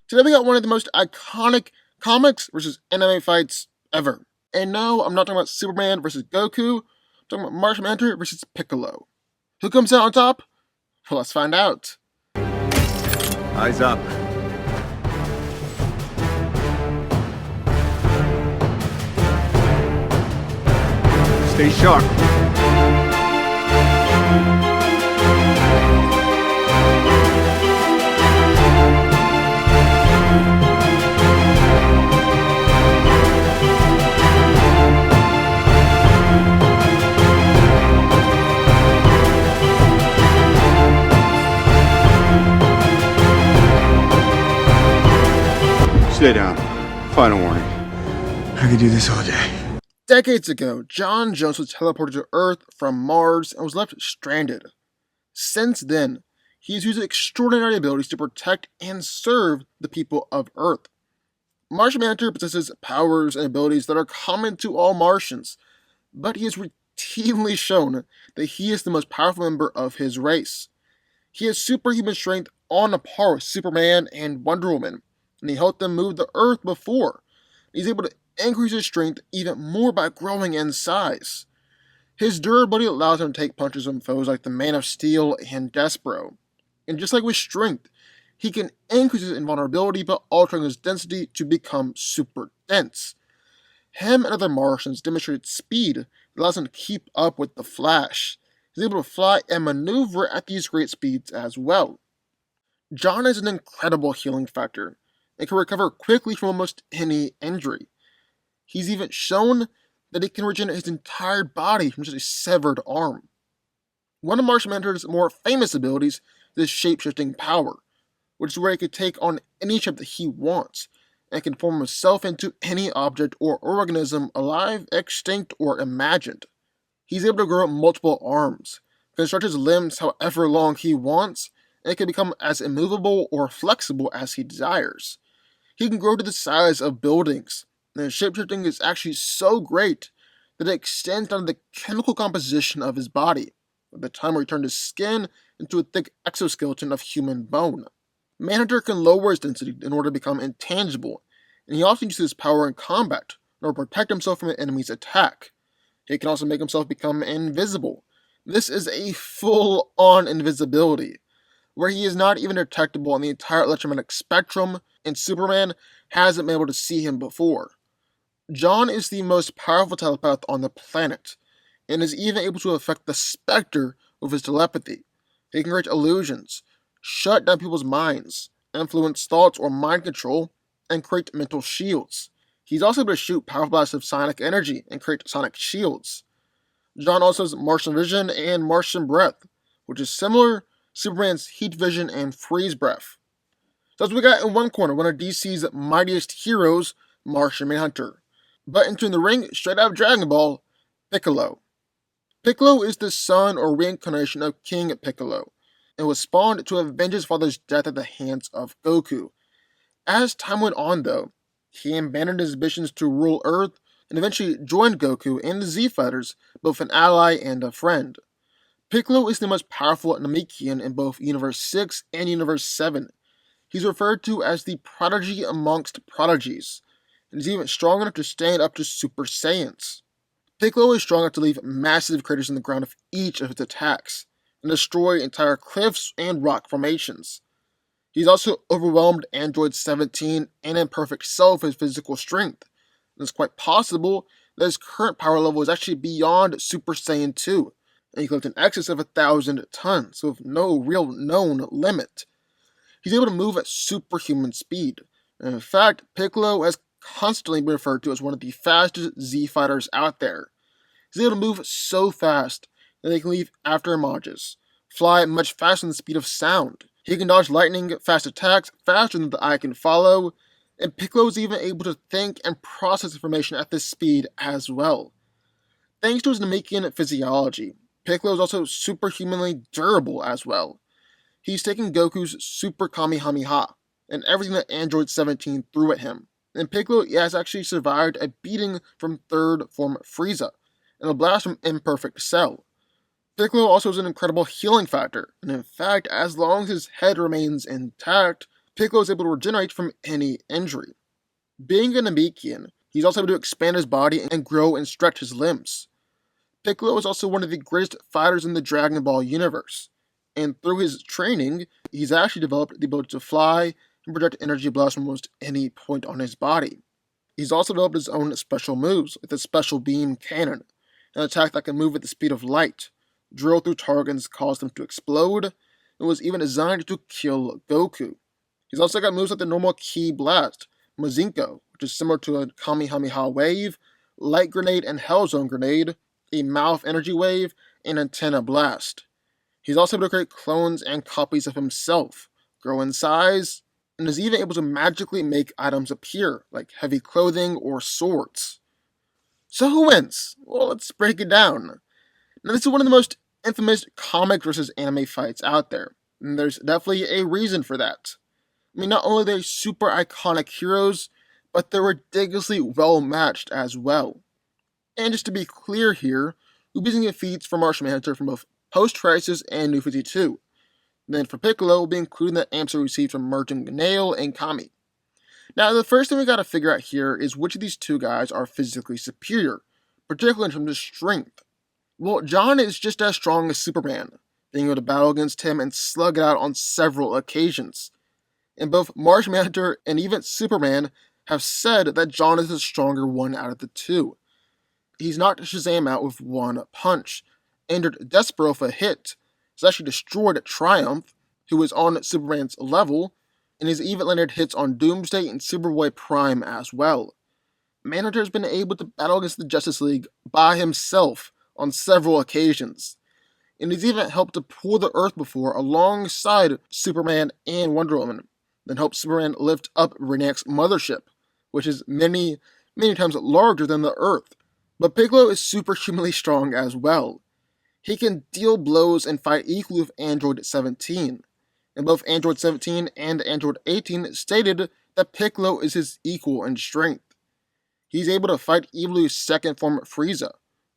Today we got one of the most iconic comics versus anime fights ever. And no, I'm not talking about Superman versus Goku, I'm talking about Martian Manhunter versus Piccolo. Who comes out on top? Well, let's find out. Eyes up. Stay sharp. Stay down. Final warning. I could do this all day. Decades ago, John Jones was teleported to Earth from Mars and was left stranded. Since then, he has used extraordinary abilities to protect and serve the people of Earth. Martian Manhunter possesses powers and abilities that are common to all Martians, but he has routinely shown that he is the most powerful member of his race. He has superhuman strength on a par with Superman and Wonder Woman, and he helped them move the Earth before. He's able to increase his strength even more by growing in size. His durability allows him to take punches from foes like the Man of Steel and Despero. And just like with strength, he can increase his invulnerability by altering his density to become super dense. Him and other Martians demonstrated speed that allows him to keep up with the Flash. He's able to fly and maneuver at these great speeds as well. John has an incredible healing factor and can recover quickly from almost any injury. He's even shown that he can regenerate his entire body from just a severed arm. One of Martian Manhunter's more famous abilities is his shape-shifting power, which is where he can take on any shape that he wants, and can form himself into any object or organism alive, extinct, or imagined. He's able to grow multiple arms, can stretch his limbs however long he wants, and can become as immovable or flexible as he desires. He can grow to the size of buildings, and his shapeshifting is actually so great that it extends down to the chemical composition of his body, by the time where he turned his skin into a thick exoskeleton of human bone. Manhunter can lower his density in order to become intangible, and he often uses his power in combat in order to protect himself from an enemy's attack. He can also make himself become invisible. This is a full-on invisibility, where he is not even detectable in the entire electromagnetic spectrum, and Superman hasn't been able to see him before. John is the most powerful telepath on the planet, and is even able to affect the Spectre with his telepathy. He can create illusions, shut down people's minds, influence thoughts or mind control, and create mental shields. He's also able to shoot powerful blasts of sonic energy and create sonic shields. John also has Martian Vision and Martian Breath, which is similar to Superman's Heat Vision and Freeze Breath. So that's what we got in one corner, one of DC's mightiest heroes, Martian Manhunter. But entering the ring, straight out of Dragon Ball, Piccolo. Piccolo is the son or reincarnation of King Piccolo, and was spawned to avenge his father's death at the hands of Goku. As time went on though, he abandoned his ambitions to rule Earth, and eventually joined Goku and the Z-Fighters, both an ally and a friend. Piccolo is the most powerful Namekian in both Universe 6 and Universe 7. He's referred to as the prodigy amongst prodigies, and is even strong enough to stand up to Super Saiyans. Piccolo is strong enough to leave massive craters in the ground of each of his attacks, and destroy entire cliffs and rock formations. He's also overwhelmed Android 17 and Imperfect Self with his physical strength, and it's quite possible that his current power level is actually beyond Super Saiyan 2, and he can lift in excess of 1,000 tons, with no real known limit. He's able to move at superhuman speed, and in fact, Piccolo has constantly been referred to as one of the fastest Z-Fighters out there. He's able to move so fast that he can leave afterimages, fly much faster than the speed of sound. He can dodge lightning fast attacks faster than the eye can follow, and Piccolo is even able to think and process information at this speed as well. Thanks to his Namekian physiology, Piccolo is also superhumanly durable as well. He's taken Goku's Super Kamehameha, and everything that Android 17 threw at him, and Piccolo has actually survived a beating from Third Form Frieza, and a blast from Imperfect Cell. Piccolo also has an incredible healing factor, and in fact, as long as his head remains intact, Piccolo is able to regenerate from any injury. Being a Namekian, he's also able to expand his body and grow and stretch his limbs. Piccolo is also one of the greatest fighters in the Dragon Ball universe, and through his training, he's actually developed the ability to fly and project energy blasts from almost any point on his body. He's also developed his own special moves, like the Special Beam Cannon, an attack that can move at the speed of light, drill through targets, cause them to explode, and was even designed to kill Goku. He's also got moves like the normal Ki Blast, Mazinko, which is similar to a Kamehameha Wave, Light Grenade and Hellzone Grenade, a Mouth Energy Wave, and Antenna Blast. He's also able to create clones and copies of himself, grow in size, and is even able to magically make items appear, like heavy clothing or swords. So who wins? Well, let's break it down. Now, this is one of the most infamous comic versus anime fights out there, and there's definitely a reason for that. I mean, not only are they super iconic heroes, but they're ridiculously well matched as well. And just to be clear here, we'll be using feats for Martian Manhunter from both Post-Crisis and New 52. Then for Piccolo, we'll be including the amps we received from Merging Nail and Kami. Now, the first thing we gotta figure out here is which of these two guys are physically superior, particularly in terms of strength. Well, John is just as strong as Superman, being able to battle against him and slug it out on several occasions. And both Martian Manhunter and even Superman have said that John is the stronger one out of the two. He's knocked Shazam out with one punch, injured Despero for a hit, has actually destroyed Triumph, who is on Superman's level, and he's even landed hits on Doomsday and Superboy Prime as well. Manhunter has been able to battle against the Justice League by himself on several occasions, and he's even helped to pull the Earth before alongside Superman and Wonder Woman, then helped Superman lift up Brainiac's mothership, which is many, many times larger than the Earth. But Piccolo is superhumanly strong as well. He can deal blows and fight equally with Android 17, and both Android 17 and Android 18 stated that Piccolo is his equal in strength. He's able to fight Evolu's second form Frieza,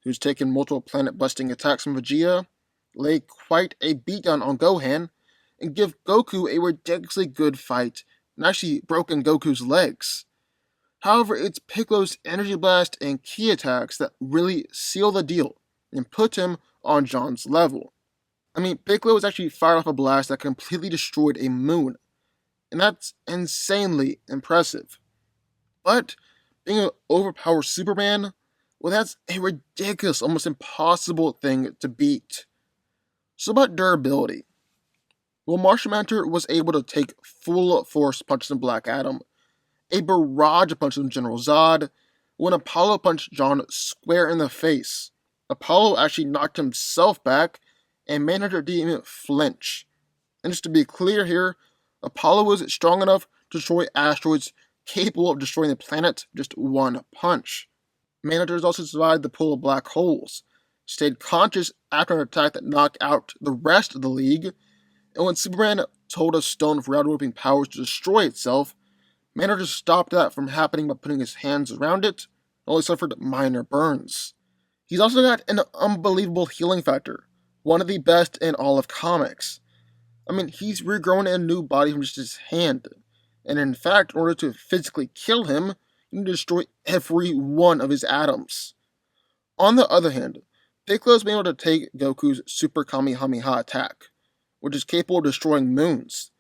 who's taken multiple planet-busting attacks from Vegeta, lay quite a beatdown on Gohan, and give Goku a ridiculously good fight, and actually broken Goku's legs. However, it's Piccolo's Energy Blast and Ki attacks that really seal the deal and put him on John's level. I mean, Piccolo was actually fired off a blast that completely destroyed a moon, and that's insanely impressive. But being an overpowered Superman, well, that's a ridiculous, almost impossible thing to beat. So about durability. Well, Martian Manhunter was able to take full force punches from Black Adam, a barrage of punches from General Zod, when Apollo punched John square in the face. Apollo actually knocked himself back, and Manhunter didn't even flinch. And just to be clear here, Apollo was strong enough to destroy asteroids capable of destroying the planet just one punch. Manhunter has also survived the pull of black holes, stayed conscious after an attack that knocked out the rest of the League, and when Superman told a stone of reality-whipping powers to destroy itself, Manhunter stopped that from happening by putting his hands around it, and only suffered minor burns. He's also got an unbelievable healing factor, one of the best in all of comics. I mean, he's regrown a new body from just his hand, and in fact, in order to physically kill him, you need to destroy every one of his atoms. On the other hand, Piccolo's been able to take Goku's Super Kamehameha attack, which is capable of destroying moons.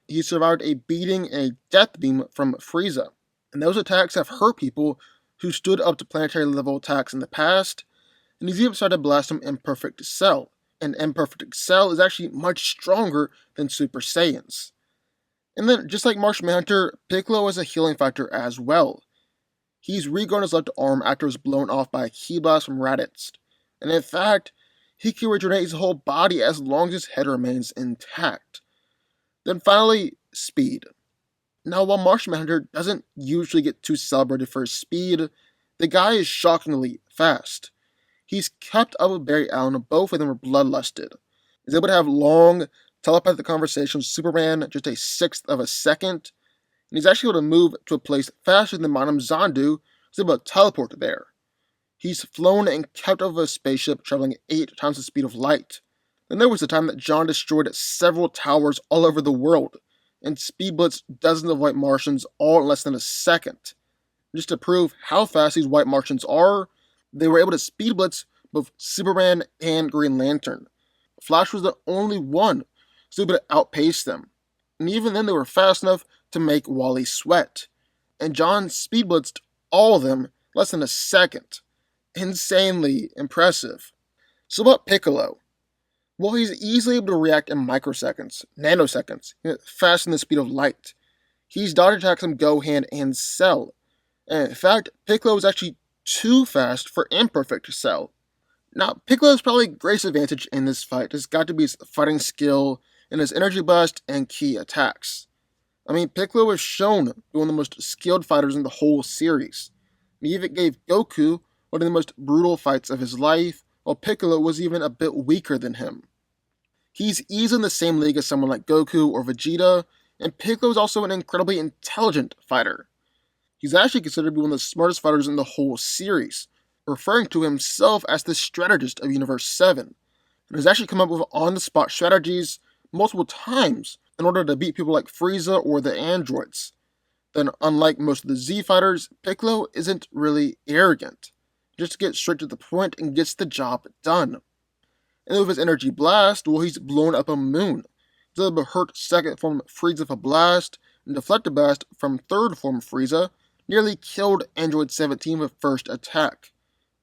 He survived a beating and a death beam from Frieza, and those attacks have hurt people who stood up to planetary level attacks in the past, and he's even started to blast some Imperfect Cell, and Imperfect Cell is actually much stronger than Super Saiyans. And then, just like Martian Manhunter, Piccolo has a healing factor as well. He's regrown his left arm after it was blown off by a Ki Blast from Raditz, and in fact, he can regenerate his whole body as long as his head remains intact. Then finally, speed. Now, while Martian Manhunter doesn't usually get too celebrated for his speed, the guy is shockingly fast. He's kept up with Barry Allen, both of them are bloodlusted. He's able to have long, telepathic conversations with Superman just a sixth of a second, and he's actually able to move to a place faster than Madame Zandu, who's able to teleport there. He's flown and kept up with a spaceship traveling 8 times the speed of light. Then there was the time that John destroyed several towers all over the world, and speed blitzed dozens of white Martians all in less than a second. Just to prove how fast these white Martians are, they were able to speed blitz both Superman and Green Lantern. Flash was the only one so able to outpace them, and even then they were fast enough to make Wally sweat. And John speed blitzed all of them in less than a second. Insanely impressive. So about Piccolo? Well, he's easily able to react in microseconds, nanoseconds, faster than the speed of light. He's dodge attacks from Gohan and Cell. And in fact, Piccolo is actually too fast for imperfect Cell. Now, Piccolo's probably greatest advantage in this fight has got to be his fighting skill and his energy blast and key attacks. I mean, Piccolo is shown to be one of the most skilled fighters in the whole series. He even gave Goku one of the most brutal fights of his life, while Piccolo was even a bit weaker than him. He's easily in the same league as someone like Goku or Vegeta, and Piccolo is also an incredibly intelligent fighter. He's actually considered to be one of the smartest fighters in the whole series, referring to himself as the strategist of Universe 7, and has actually come up with on-the-spot strategies multiple times in order to beat people like Frieza or the androids. Then, unlike most of the Z fighters, Piccolo isn't really arrogant. He just gets straight to the point and gets the job done. And with his energy blast, well, he's blown up a moon. He's able to hurt second form Frieza with a blast, and deflect a blast from third form Frieza, nearly killed Android 17 with first attack.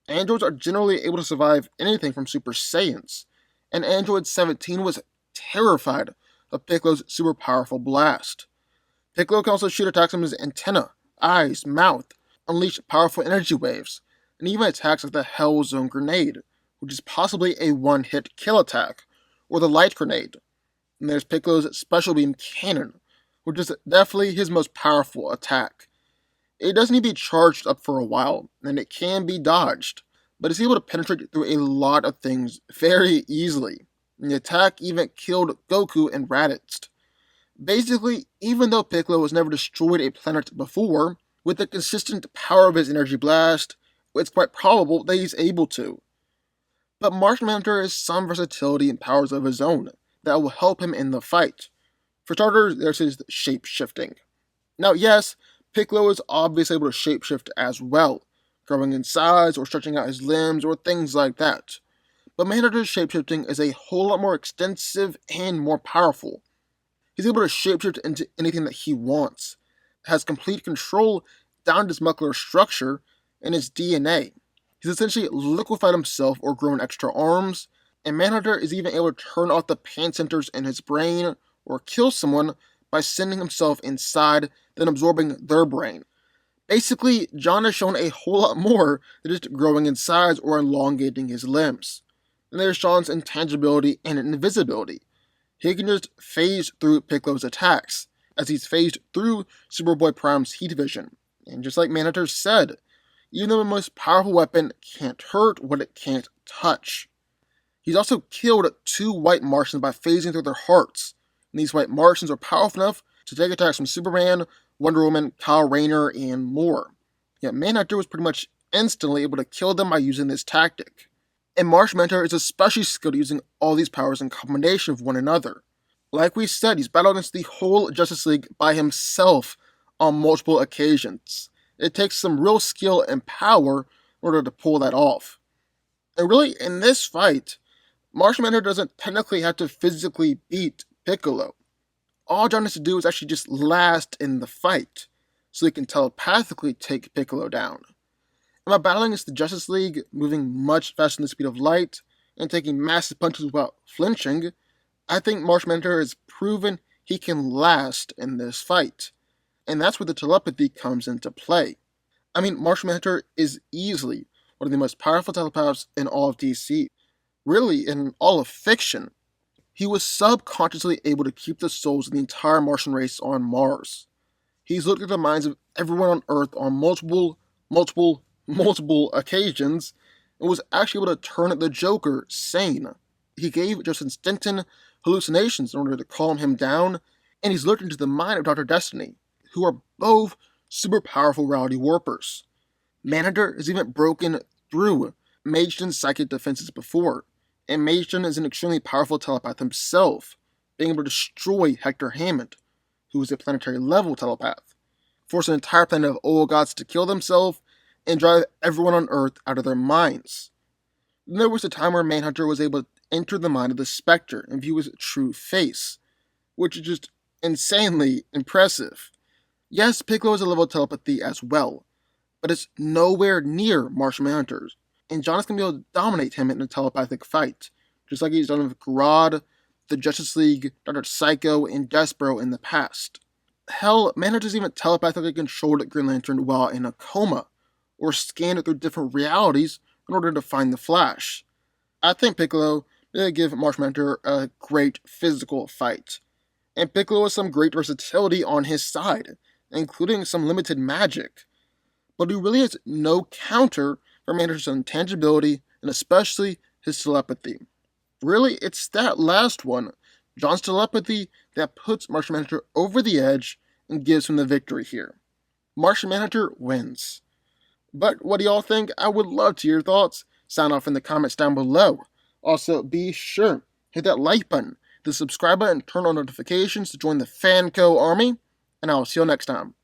Androids are generally able to survive anything from Super Saiyans, and Android 17 was terrified of Piccolo's super powerful blast. Piccolo can also shoot attacks from his antenna, eyes, mouth, unleash powerful energy waves, and even attacks like the Hell Zone grenade, which is possibly a one-hit kill attack, or the light grenade. And there's Piccolo's special beam cannon, which is definitely his most powerful attack. It doesn't need to be charged up for a while, and it can be dodged, but it's able to penetrate through a lot of things very easily. And the attack even killed Goku and Raditz. Basically, even though Piccolo has never destroyed a planet before, with the consistent power of his energy blast, it's quite probable that he's able to. But Martian Manhunter has some versatility and powers of his own that will help him in the fight. For starters, there's his shape-shifting. Now yes, Piccolo is obviously able to shapeshift as well, growing in size or stretching out his limbs or things like that. But Manhunter's shapeshifting is a whole lot more extensive and more powerful. He's able to shapeshift into anything that he wants, has complete control down to his molecular structure and his DNA. He's essentially liquefied himself or grown extra arms, and Manhunter is even able to turn off the pain centers in his brain or kill someone by sending himself inside, then absorbing their brain. Basically, John has shown a whole lot more than just growing in size or elongating his limbs. And there's John's intangibility and invisibility. He can just phase through Piccolo's attacks, as he's phased through Superboy Prime's heat vision. And just like Manhunter said, even though the most powerful weapon can't hurt what it can't touch. He's also killed 2 white Martians by phasing through their hearts, and these white Martians are powerful enough to take attacks from Superman, Wonder Woman, Kyle Rayner, and more. Yet Manhunter was pretty much instantly able to kill them by using this tactic. And Martian Manhunter is especially skilled at using all these powers in combination with one another. Like we said, he's battled against the whole Justice League by himself on multiple occasions. It takes some real skill and power in order to pull that off. And really, in this fight, Martian Manhunter doesn't technically have to physically beat Piccolo. All John has to do is actually just last in the fight, so he can telepathically take Piccolo down. And by battling against the Justice League, moving much faster than the speed of light, and taking massive punches without flinching, I think Martian Manhunter has proven he can last in this fight. And that's where the telepathy comes into play. I mean, Martian Manhunter is easily one of the most powerful telepaths in all of DC. Really, in all of fiction. He was subconsciously able to keep the souls of the entire Martian race on Mars. He's looked at the minds of everyone on Earth on multiple occasions, and was actually able to turn the Joker sane. He gave Justin Stanton hallucinations in order to calm him down, and he's looked into the mind of Dr. Destiny, who are both super powerful reality warpers. Manhunter has even broken through Mageden's psychic defenses before, and Mageden is an extremely powerful telepath himself, being able to destroy Hector Hammond, who was a planetary level telepath, forced an entire planet of old gods to kill themselves and drive everyone on Earth out of their minds. Then there was a time where Manhunter was able to enter the mind of the Spectre and view his true face, which is just insanely impressive. Yes, Piccolo is a level of telepathy as well, but it's nowhere near Martian Manhunter's, and John is going to be able to dominate him in a telepathic fight, just like he's done with Grodd, the Justice League, Dr. Psycho, and Despero in the past. Hell, Manhunter's even telepathically controlled Green Lantern while in a coma, or scanned through different realities in order to find the Flash. I think Piccolo may give Martian Manhunter a great physical fight, and Piccolo has some great versatility on his side, including some limited magic, but he really has no counter for Manhunter's intangibility and especially his telepathy. Really, it's that last one, John's telepathy, that puts Martian Manhunter over the edge and gives him the victory here. Martian Manhunter wins. But what do y'all think? I would love to hear your thoughts. Sound off in the comments down below. Also, be sure, hit that like button, the subscribe button, turn on notifications to join the Fanco army, and I'll see you next time.